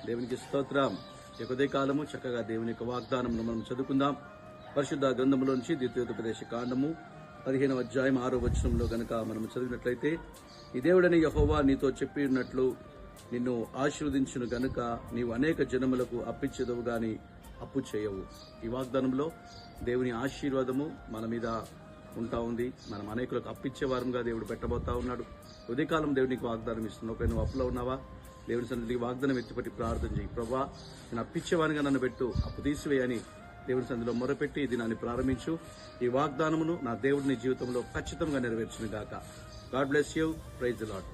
దేవునికి స్తోత్రం. ఈ ఉదయ కాలము చక్కగా దేవుని యొక్క వాగ్దానమును మనం చదువుకుందాం. పరిశుద్ధ గ్రంథములోంచి ద్వితీయోపదేశ కాండము 15వ అధ్యాయం 6వ వచనంలో గనక మనం చదివినట్లయితే, ఈ దేవుడని యెహోవా నీతో చెప్పి ఉన్నట్లు నిన్ను ఆశీర్వదించును గనుక నీవు అనేక జనములకు అప్పిచ్చేదవు గాని అప్పు చేయవు. ఈ వాగ్దానంలో దేవుని ఆశీర్వాదము మన మీద ఉంటా ఉంది. మనం అనేకులకు అప్పిచ్చే వారంగా దేవుడు పెట్టబోతా ఉన్నాడు. ఉదయకాలం దేవునికి వాగ్దానం ఇస్తున్నావు. ఒకవేళ నువ్వు అప్పులో ఉన్నావా, దేవుని సన్నిధికి వాగ్దానం ఎత్తిపట్టి ప్రార్థన చేయి. ప్రభా, నేను అప్పిచ్చేవానిగా నన్ను పెట్టు, అప్పు తీసివేయని దేవుని సన్నిధిలో మొరపెట్టి ఈ దినాన్ని ప్రారంభించు. ఈ వాగ్దానమును నా దేవుడిని జీవితంలో ఖచ్చితంగా నెరవేర్చును గాక. God bless you. Praise the lord.